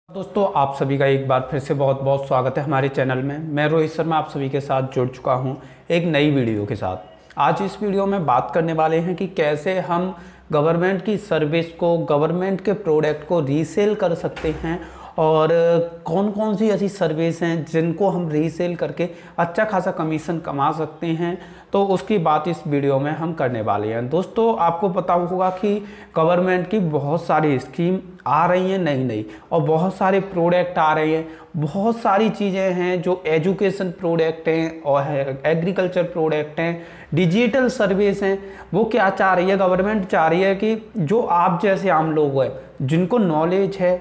दोस्तों आप सभी का एक बार फिर से बहुत बहुत स्वागत है हमारे चैनल में। मैं रोहित शर्मा आप सभी के साथ जुड़ चुका हूं एक नई वीडियो के साथ। आज इस वीडियो में बात करने वाले हैं कि कैसे हम गवर्नमेंट की सर्विस को, गवर्नमेंट के प्रोडक्ट को रीसेल कर सकते हैं और कौन कौन सी ऐसी सर्विस हैं जिनको हम रीसेल करके अच्छा खासा कमीशन कमा सकते हैं। तो उसकी बात इस वीडियो में हम करने वाले हैं। दोस्तों आपको पता होगा कि गवर्नमेंट की बहुत सारी स्कीम आ रही हैं नई नई और बहुत सारे प्रोडक्ट आ रहे हैं। बहुत सारी चीज़ें हैं जो एजुकेशन प्रोडक्ट हैं और एग्रीकल्चर प्रोडक्ट हैं, डिजिटल सर्विस हैं। वो क्या चाह रही है, गवर्नमेंट चाह रही है कि जो आप जैसे आम लोग हैं जिनको नॉलेज है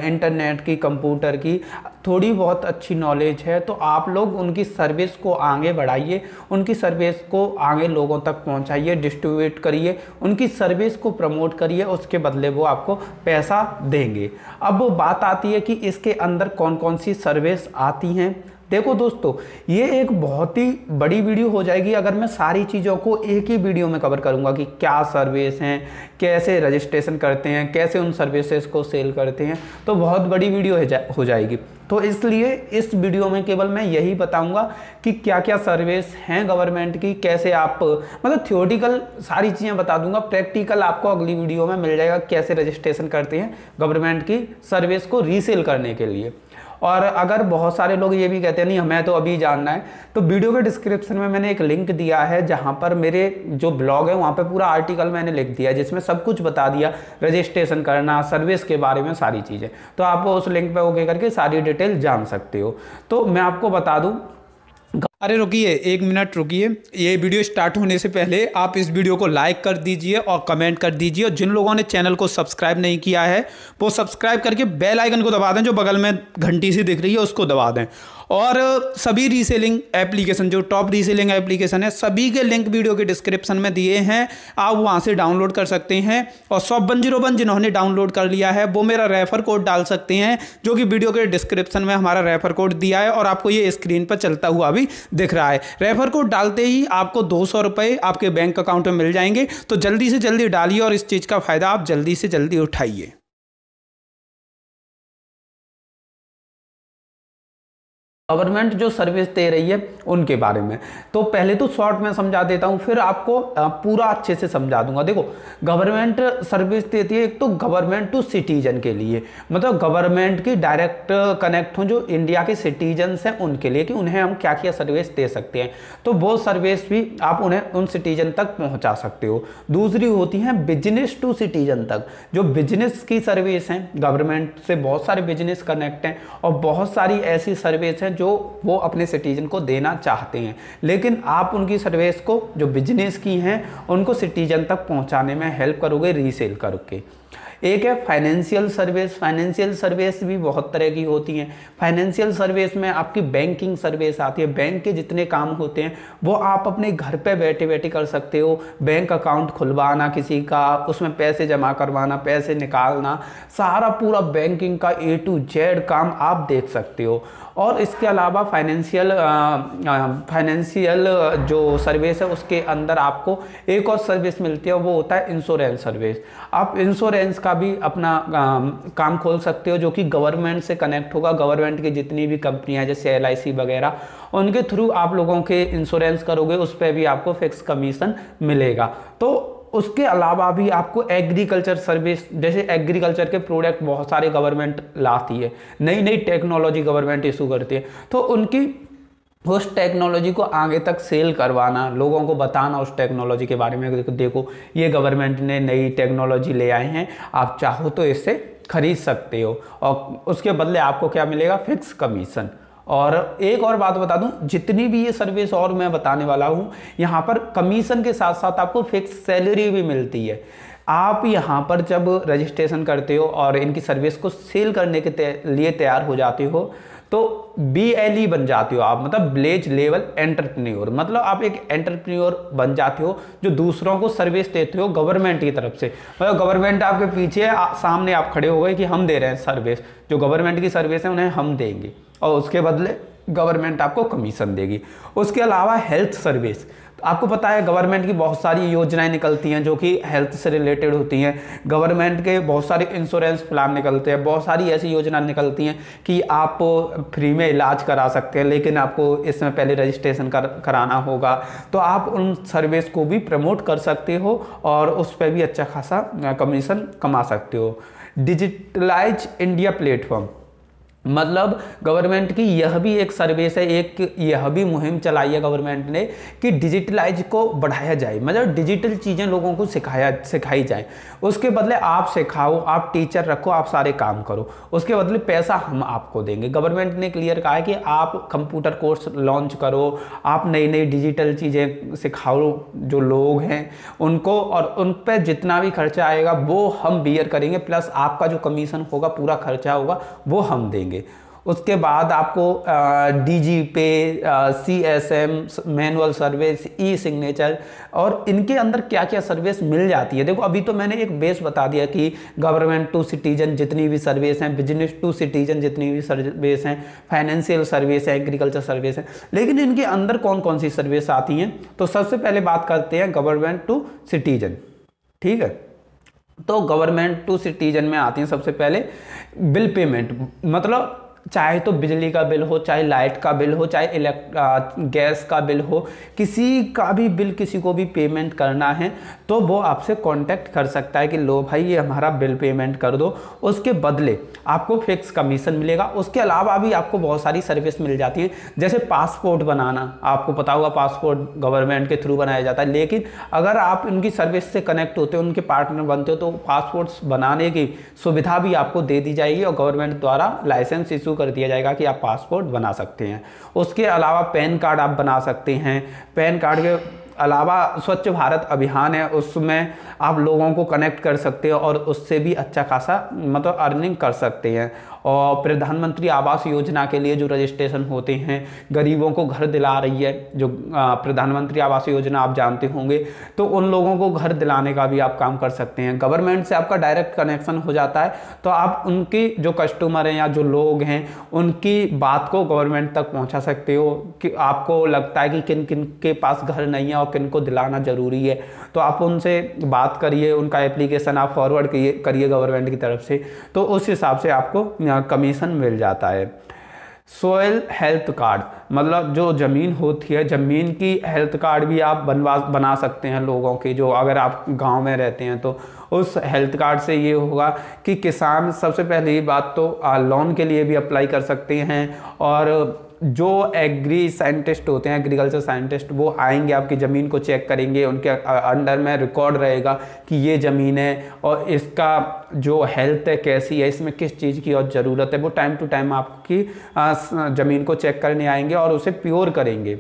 इंटरनेट की, कंप्यूटर की, थोड़ी बहुत अच्छी नॉलेज है, तो आप लोग उनकी सर्विस को आगे बढ़ाइए, उनकी सर्विस को आगे लोगों तक पहुंचाइए, डिस्ट्रीब्यूट करिए, उनकी सर्विस को प्रमोट करिए, उसके बदले वो आपको पैसा देंगे। अब वो बात आती है कि इसके अंदर कौन कौन सी सर्विस आती हैं। देखो दोस्तों, ये एक बहुत ही बड़ी वीडियो हो जाएगी अगर मैं सारी चीज़ों को एक ही वीडियो में कवर करूंगा कि क्या सर्विस हैं, कैसे रजिस्ट्रेशन करते हैं, कैसे उन सर्विसेज को सेल करते हैं, तो बहुत बड़ी वीडियो हो जाएगी। तो इसलिए इस वीडियो में केवल मैं यही बताऊंगा कि क्या क्या सर्विस हैं गवर्नमेंट की, कैसे आप, मतलब थ्योरेटिकल सारी चीज़ें बता दूंगा, प्रैक्टिकल आपको अगली वीडियो में मिल जाएगा कैसे रजिस्ट्रेशन करते हैं गवर्नमेंट की सर्विस को रीसेल करने के लिए। और अगर बहुत सारे लोग ये भी कहते हैं नहीं हमें तो अभी जानना है, तो वीडियो के डिस्क्रिप्शन में मैंने एक लिंक दिया है जहां पर मेरे जो ब्लॉग है वहां पे पूरा आर्टिकल मैंने लिख दिया है जिसमें सब कुछ बता दिया, रजिस्ट्रेशन करना, सर्विस के बारे में सारी चीज़ें। तो आप उस लिंक पे ओके करके सारी डिटेल जान सकते हो। तो मैं आपको बता दूँ, अरे रुकिए, एक मिनट रुकिए, ये वीडियो स्टार्ट होने से पहले आप इस वीडियो को लाइक कर दीजिए और कमेंट कर दीजिए, और जिन लोगों ने चैनल को सब्सक्राइब नहीं किया है वो सब्सक्राइब करके बेल आइकन को दबा दें, जो बगल में घंटी सी दिख रही है उसको दबा दें। और सभी रीसेलिंग एप्लीकेशन, जो टॉप रीसेलिंग एप्लीकेशन है, सभी के लिंक वीडियो के डिस्क्रिप्शन में दिए हैं, आप वहां से डाउनलोड कर सकते हैं। और शॉप101 जिन्होंने डाउनलोड कर लिया है वो मेरा रेफर कोड डाल सकते हैं, जो कि वीडियो के डिस्क्रिप्शन में हमारा रेफर कोड दिया है और आपको ये स्क्रीन पर चलता हुआ भी दिख रहा है। रेफर कोड डालते ही आपको 200 रुपये आपके बैंक अकाउंट में मिल जाएंगे। तो जल्दी से जल्दी डालिए और इस चीज़ का फ़ायदा आप जल्दी से जल्दी उठाइए। गवर्नमेंट जो सर्विस दे रही है उनके बारे में तो पहले तो शॉर्ट में समझा देता हूं, फिर आपको पूरा अच्छे से समझा दूंगा। देखो, गवर्नमेंट सर्विस देती है एक तो गवर्नमेंट टू सिटीजन के लिए, मतलब गवर्नमेंट की डायरेक्ट कनेक्ट हो जो इंडिया के सिटीजन्स हैं उनके लिए, कि उन्हें हम क्या क्या सर्विस दे सकते हैं, तो वो सर्विस भी आप उन्हें उन सिटीजन तक पहुंचा सकते हो। दूसरी होती है बिजनेस टू सिटीजन तक, जो बिजनेस की सर्विस हैं, गवर्नमेंट से बहुत सारे बिजनेस कनेक्ट हैं और बहुत सारी ऐसी सर्विस हैं जो वो अपने सिटीजन को देना चाहते हैं, लेकिन आप उनकी सर्विस को जो बिजनेस की हैं उनको सिटीजन तक पहुंचाने में हेल्प करोगे रीसेल करके। एक है फाइनेंशियल सर्विस। फाइनेंशियल सर्विस भी बहुत तरह की होती हैं। फाइनेंशियल सर्विस में आपकी बैंकिंग सर्विस आती है, बैंक के जितने काम होते हैं वो आप अपने घर पे बैठे बैठे कर सकते हो। बैंक अकाउंट खुलवाना किसी का, उसमें पैसे जमा करवाना, पैसे निकालना, सारा पूरा बैंकिंग का A to Z काम आप देख सकते हो। और इसके अलावा फाइनेंशियल जो सर्विस है उसके अंदर आपको एक और सर्विस मिलती है, वो होता है इंश्योरेंस सर्विस। आप इंश्योरेंस का भी अपना काम खोल सकते हो जो कि गवर्नमेंट से कनेक्ट होगा। गवर्नमेंट की जितनी भी कंपनियां जैसे LIC वगैरह, उनके थ्रू आप लोगों के इंश्योरेंस करोगे, उस पर भी आपको फिक्स कमीशन मिलेगा। तो उसके अलावा भी आपको एग्रीकल्चर सर्विस, जैसे एग्रीकल्चर के प्रोडक्ट बहुत सारे गवर्नमेंट लाती है, नई नई टेक्नोलॉजी गवर्नमेंट इशू करती है, तो उनकी उस टेक्नोलॉजी को आगे तक सेल करवाना, लोगों को बताना उस टेक्नोलॉजी के बारे में, देखो ये गवर्नमेंट ने नई टेक्नोलॉजी ले आए हैं, आप चाहो तो इससे खरीद सकते हो और उसके बदले आपको क्या मिलेगा, फिक्स कमीशन। और एक और बात बता दूं, जितनी भी ये सर्विस और मैं बताने वाला हूं, यहाँ पर कमीशन के साथ साथ आपको फिक्स सैलरी भी मिलती है। आप यहाँ पर जब रजिस्ट्रेशन करते हो और इनकी सर्विस को सेल करने के लिए तैयार हो जाते हो तो BLE बन जाते हो आप, मतलब विलेज लेवल एंटरप्रेन्योर, मतलब आप एक एंटरप्रेन्योर बन जाते हो जो दूसरों को सर्विस देते हो गवर्नमेंट की तरफ से। मतलब गवर्नमेंट आपके पीछे सामने आप खड़े हो गए कि हम दे रहे हैं सर्विस, जो गवर्नमेंट की सर्विस है उन्हें हम देंगे और उसके बदले गवर्नमेंट आपको कमीशन देगी। उसके अलावा हेल्थ सर्विस, आपको पता है गवर्नमेंट की बहुत सारी योजनाएं निकलती हैं जो कि हेल्थ से रिलेटेड होती हैं। गवर्नमेंट के बहुत सारे इंश्योरेंस प्लान निकलते हैं, बहुत सारी ऐसी योजना निकलती हैं कि आप फ्री में इलाज करा सकते हैं, लेकिन आपको इसमें पहले रजिस्ट्रेशन कराना होगा। तो आप उन सर्विस को भी प्रमोट कर सकते हो और उस पर भी अच्छा खासा कमीशन कमा सकते हो। डिजिटलाइज इंडिया प्लेटफॉर्म, मतलब गवर्नमेंट की यह भी एक सर्विस है, एक यह भी मुहिम चलाई है गवर्नमेंट ने कि डिजिटलाइज को बढ़ाया जाए, मतलब डिजिटल चीज़ें लोगों को सिखाई जाए। उसके बदले आप सिखाओ, आप टीचर रखो, आप सारे काम करो, उसके बदले पैसा हम आपको देंगे। गवर्नमेंट ने क्लियर कहा है कि आप कंप्यूटर कोर्स लॉन्च करो, आप नई नई डिजिटल चीज़ें सिखाओ जो लोग हैं उनको, और उन पर जितना भी खर्चा आएगा वो हम बियर करेंगे, प्लस आपका जो कमीशन होगा, पूरा खर्चा होगा, वो हम देंगे। उसके बाद आपको डीजी पे, CSM मैनुअल सर्विस, ई सिग्नेचर, और इनके अंदर क्या क्या सर्विस मिल जाती है। देखो अभी तो मैंने एक बेस बता दिया कि गवर्नमेंट टू सिटीजन जितनी भी सर्विस हैं, बिजनेस टू सिटीजन जितनी भी सर्विस हैं, फाइनेंशियल सर्विस है, एग्रीकल्चर सर्विस है, लेकिन इनके अंदर कौन कौन सी सर्विस आती हैं। तो सबसे पहले बात करते हैं गवर्नमेंट टू सिटीजन। ठीक है, तो गवर्नमेंट टू सिटीजन में आती हैं सबसे पहले बिल पेमेंट, मतलब चाहे तो बिजली का बिल हो, चाहे लाइट का बिल हो, चाहे गैस का बिल हो, किसी का भी बिल किसी को भी पेमेंट करना है तो वो आपसे कांटेक्ट कर सकता है कि लो भाई ये हमारा बिल पेमेंट कर दो, उसके बदले आपको फिक्स कमीशन मिलेगा। उसके अलावा भी आपको बहुत सारी सर्विस मिल जाती है, जैसे पासपोर्ट बनाना, आपको पता होगा पासपोर्ट गवर्नमेंट के थ्रू बनाया जाता है, लेकिन अगर आप उनकी सर्विस से कनेक्ट होते हो, उनके पार्टनर बनते हो, तो पासपोर्ट्स बनाने की सुविधा भी आपको दे दी जाएगी और गवर्नमेंट द्वारा लाइसेंस इशू कर दिया जाएगा कि आप पासपोर्ट बना सकते हैं। उसके अलावा पैन कार्ड आप बना सकते हैं। पैन कार्ड के अलावा स्वच्छ भारत अभियान है, उसमें आप लोगों को कनेक्ट कर सकते हो और उससे भी अच्छा खासा मतलब अर्निंग कर सकते हैं। और प्रधानमंत्री आवास योजना के लिए जो रजिस्ट्रेशन होते हैं, गरीबों को घर दिला रही है जो प्रधानमंत्री आवास योजना, आप जानते होंगे, तो उन लोगों को घर दिलाने का भी आप काम कर सकते हैं। गवर्नमेंट से आपका डायरेक्ट कनेक्शन हो जाता है, तो आप उनके जो कस्टमर हैं या जो लोग हैं उनकी बात को गवर्नमेंट तक पहुंचा सकते हो कि आपको लगता है कि किन किन के पास घर नहीं है और किन को दिलाना ज़रूरी है, तो आप उनसे बात करिए, उनका एप्लीकेशन आप फॉरवर्ड करिए गवर्नमेंट की तरफ से, तो उस हिसाब से आपको कमीशन मिल जाता है। सोयल हेल्थ कार्ड, मतलब जो ज़मीन होती है, ज़मीन की हेल्थ कार्ड भी आप बना सकते हैं लोगों के, जो अगर आप गांव में रहते हैं तो उस हेल्थ कार्ड से ये होगा कि किसान सबसे पहले ये बात तो लोन के लिए भी अप्लाई कर सकते हैं, और जो एग्री साइंटिस्ट होते हैं, एग्रीकल्चर साइंटिस्ट, वो आएंगे आपकी ज़मीन को चेक करेंगे, उनके अंडर में रिकॉर्ड रहेगा कि ये ज़मीन है और इसका जो हेल्थ है कैसी है, इसमें किस चीज़ की और ज़रूरत है, वो टाइम टू टाइम आपकी ज़मीन को चेक करने आएंगे और उसे प्योर करेंगे।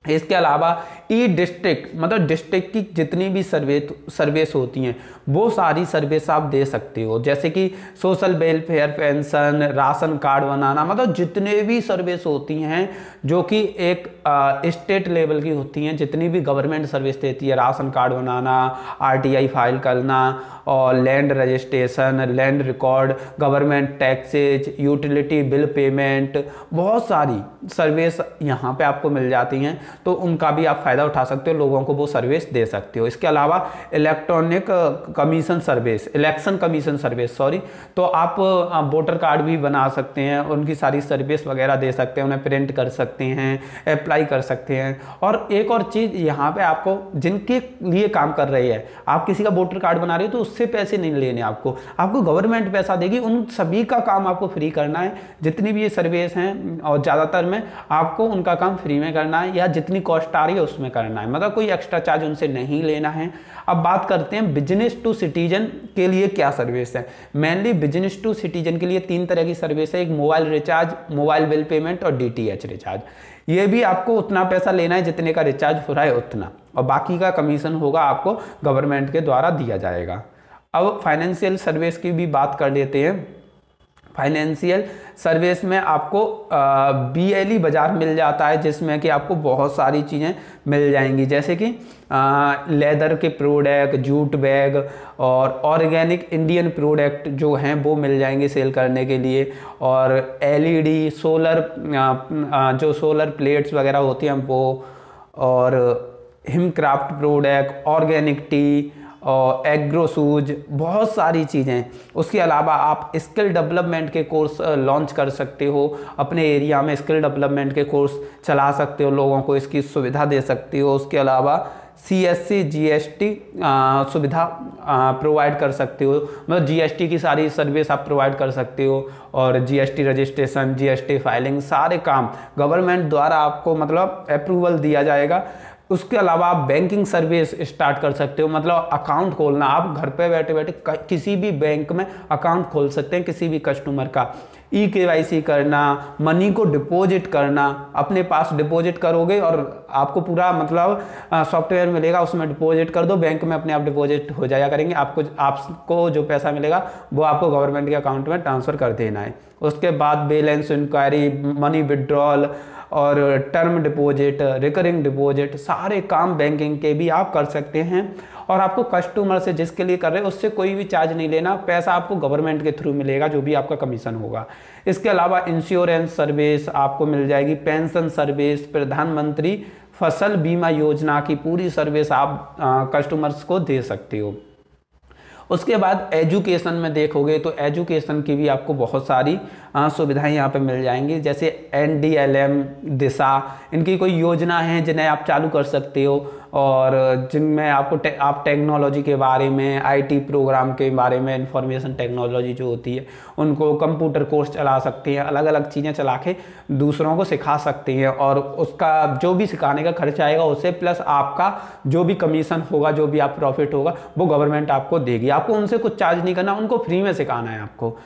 इसके अलावा ई डिस्ट्रिक्ट, मतलब डिस्ट्रिक्ट की जितनी भी सर्विस होती हैं वो सारी सर्विस आप दे सकते हो, जैसे कि social welfare, pension, ration card बनाना, मतलब जितने भी सर्विस होती हैं जो कि एक स्टेट लेवल की होती हैं, जितनी भी गवर्नमेंट सर्विस देती है, राशन कार्ड बनाना, RTI फाइल करना और land registration, land record, government taxes, utility bill payment, बहुत सारी सर्विस यहाँ पे आपको मिल जाती हैं, तो उनका भी आप फ़ायदा उठा सकते हो, लोगों को वो सर्विस दे सकते हो। इसके अलावा electronic commission service, election commission service sorry, तो आप वोटर कार्ड भी बना सकते हैं, उनकी सारी सर्विस वगैरह दे सकते हैं, उन्हें प्रिंट कर सकते हैं, अप्लाई कर सकते हैं। और एक और चीज़ यहाँ पे आपको, जिनके लिए काम कर रही है, आप किसी का वोटर कार्ड बना रहे हो तो उससे पैसे नहीं लेने, आपको गवर्नमेंट पैसा देगी, उन सभी का काम आपको फ्री करना है, जितनी भी ये सर्विस हैं, और ज़्यादातर में आपको उनका काम फ्री में करना है या जितनी कॉस्ट आ रही है उसमें करना है, मतलब कोई एक्स्ट्रा चार्ज उनसे नहीं लेना है। अब बात करते हैं बिजनेस टू सिटीजन के लिए क्या सर्विस है। मेनली बिजनेस टू सिटीजन के लिए 3 तरह की सर्विस है, एक mobile recharge, mobile bill payment और DTH रिचार्ज। ये भी आपको उतना पैसा लेना है जितने का रिचार्ज हो रहा है उतना, और बाकी का कमीशन होगा आपको गवर्नमेंट के द्वारा दिया जाएगा। अब फाइनेंशियल सर्विस की भी बात कर लेते हैं। फाइनेंशियल सर्विस में आपको BLE बाज़ार मिल जाता है, जिसमें कि आपको बहुत सारी चीज़ें मिल जाएंगी, जैसे कि लेदर के प्रोडक्ट, जूट बैग और ऑर्गेनिक इंडियन प्रोडक्ट जो हैं वो मिल जाएंगे सेल करने के लिए, और LED सोलर, जो सोलर प्लेट्स वगैरह होती हैं वो, और हिमक्राफ्ट प्रोडक्ट, ऑर्गेनिक टी और एग्रो शूज, बहुत सारी चीज़ें। उसके अलावा आप स्किल डेवलपमेंट के कोर्स लॉन्च कर सकते हो, अपने एरिया में स्किल डेवलपमेंट के कोर्स चला सकते हो, लोगों को इसकी सुविधा दे सकते हो। उसके अलावा CSC GST सुविधा प्रोवाइड कर सकते हो, मतलब GST की सारी सर्विस आप प्रोवाइड कर सकते हो। और GST रजिस्ट्रेशन, GST फाइलिंग, सारे काम गवर्नमेंट द्वारा आपको मतलब अप्रूवल दिया जाएगा। उसके अलावा आप बैंकिंग सर्विस स्टार्ट कर सकते हो, मतलब अकाउंट खोलना। आप घर पे बैठे बैठे किसी भी बैंक में अकाउंट खोल सकते हैं, किसी भी कस्टमर का। KYC करना, मनी को डिपॉजिट करना, अपने पास डिपॉजिट करोगे और आपको पूरा मतलब सॉफ्टवेयर मिलेगा, उसमें डिपॉजिट कर दो, बैंक में अपने आप डिपॉजिट हो जाया करेंगे। आपको जो पैसा मिलेगा वो आपको गवर्नमेंट के अकाउंट में ट्रांसफ़र कर देना है। उसके बाद बैलेंस इंक्वायरी, मनी विड्रॉल और टर्म डिपॉजिट, रिकरिंग डिपॉजिट, सारे काम बैंकिंग के भी आप कर सकते हैं। और आपको कस्टमर से जिसके लिए कर रहे हैं उससे कोई भी चार्ज नहीं लेना, पैसा आपको गवर्नमेंट के थ्रू मिलेगा, जो भी आपका कमीशन होगा। इसके अलावा इंश्योरेंस सर्विस आपको मिल जाएगी, पेंशन सर्विस, प्रधानमंत्री फसल बीमा योजना की पूरी सर्विस आप कस्टमर्स को दे सकते हो। उसके बाद एजुकेशन में देखोगे तो एजुकेशन की भी आपको बहुत सारी सुविधाएं यहाँ पे मिल जाएंगी, जैसे NDLM, दिशा, इनकी कोई योजना है जिन्हें आप चालू कर सकते हो, और जिनमें आपको आप टेक्नोलॉजी के बारे में, IT प्रोग्राम के बारे में, इंफॉर्मेशन टेक्नोलॉजी जो होती है उनको, कंप्यूटर कोर्स चला सकते हैं, अलग अलग चीज़ें चला के दूसरों को सिखा सकते हैं। और उसका जो भी सिखाने का खर्चा आएगा उससे प्लस आपका जो भी कमीशन होगा, जो भी आप प्रॉफिट होगा वो गवर्नमेंट आपको देगी। आपको उनसे कुछ चार्ज नहीं करना, उनको फ्री में सिखाना है आपको।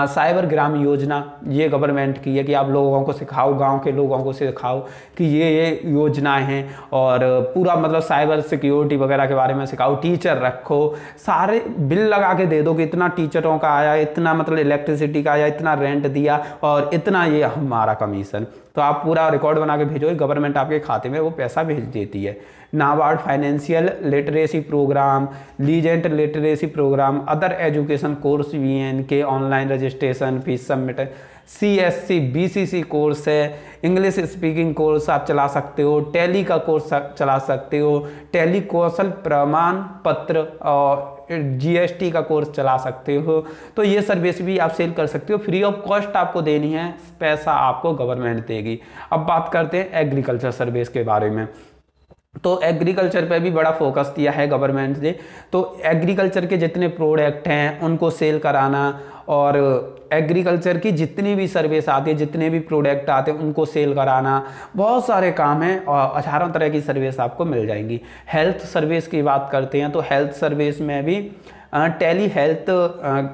साइबर ग्राम योजना ये गवर्नमेंट की है कि आप लोगों को सिखाओ, गांव के लोगों को सिखाओ कि ये योजनाएं हैं, और पूरा मतलब साइबर सिक्योरिटी वगैरह के बारे में सिखाओ। टीचर रखो, सारे बिल लगा के दे दो कि इतना टीचरों का आया, इतना मतलब इलेक्ट्रिसिटी का आया, इतना रेंट दिया और इतना ये हमारा कमीशन। तो आप पूरा रिकॉर्ड बना के भेजो, गवर्नमेंट आपके खाते में वो पैसा भेज देती है। नाबार्ड फाइनेंशियल लिटरेसी प्रोग्राम, लीजेंट literacy program, other education course भी हैं इनके, online registration, fees submit, CSC BCC course है, इंग्लिश स्पीकिंग कोर्स आप चला सकते हो, टैली का कोर्स चला सकते हो, टैली कौशल प्रमाण पत्र और GST का कोर्स चला सकते हो। तो ये सर्विस भी आप सेल कर सकते हो, फ्री ऑफ कॉस्ट आपको देनी है, पैसा आपको गवर्नमेंट देगी। अब बात करते हैं एग्रीकल्चर सर्विस के बारे में। तो एग्रीकल्चर पे भी बड़ा फोकस दिया है गवर्नमेंट ने। तो एग्रीकल्चर के जितने प्रोडक्ट हैं उनको सेल कराना, और एग्रीकल्चर की जितनी भी सर्विस आती है, जितने भी प्रोडक्ट आते हैं उनको सेल कराना, बहुत सारे काम हैं और 18 तरह की सर्विस आपको मिल जाएंगी। हेल्थ सर्विस की बात करते हैं तो हेल्थ सर्विस में भी टेली हेल्थ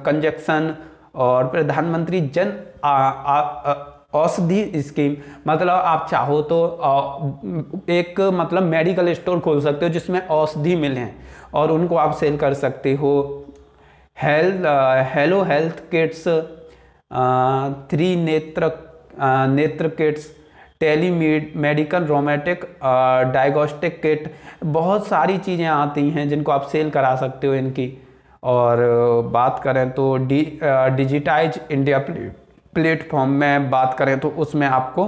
कंजक्शन और प्रधानमंत्री जन औषधि स्कीम, मतलब आप चाहो तो एक मतलब मेडिकल स्टोर खोल सकते हो जिसमें औषधि मिलें और उनको आप सेल कर सकते हो। हेलो हेल्थ किट्स, 3 नेत्र किट्स, टेली मेडिकल रोमेटिक डायग्नोस्टिक किट, बहुत सारी चीज़ें आती हैं जिनको आप सेल करा सकते हो इनकी। और बात करें तो डिजिटाइज इंडिया प्लेटफॉर्म में बात करें तो उसमें आपको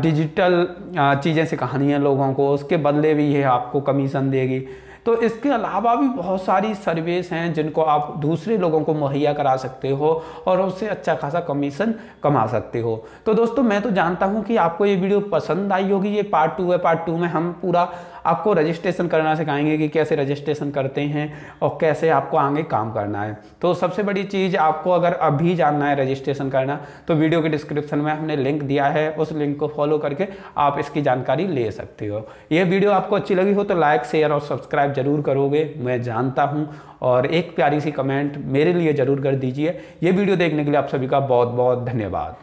डिजिटल चीज़ें सिखानी है लोगों को, उसके बदले भी ये आपको कमीशन देगी। तो इसके अलावा भी बहुत सारी सर्विस हैं जिनको आप दूसरे लोगों को मुहैया करा सकते हो और उससे अच्छा खासा कमीशन कमा सकते हो। तो दोस्तों मैं तो जानता हूं कि आपको ये वीडियो पसंद आई होगी। ये पार्ट 2 है, पार्ट 2 में हम पूरा आपको रजिस्ट्रेशन करना सिखाएंगे कि कैसे रजिस्ट्रेशन करते हैं और कैसे आपको आगे काम करना है। तो सबसे बड़ी चीज़, आपको अगर अभी जानना है रजिस्ट्रेशन करना तो वीडियो के डिस्क्रिप्शन में हमने लिंक दिया है, उस लिंक को फॉलो करके आप इसकी जानकारी ले सकते हो। ये वीडियो आपको अच्छी लगी हो तो लाइक, शेयर और सब्सक्राइब जरूर करोगे, मैं जानता हूँ, और एक प्यारी सी कमेंट मेरे लिए ज़रूर कर दीजिए। ये वीडियो देखने के लिए आप सभी का बहुत बहुत धन्यवाद।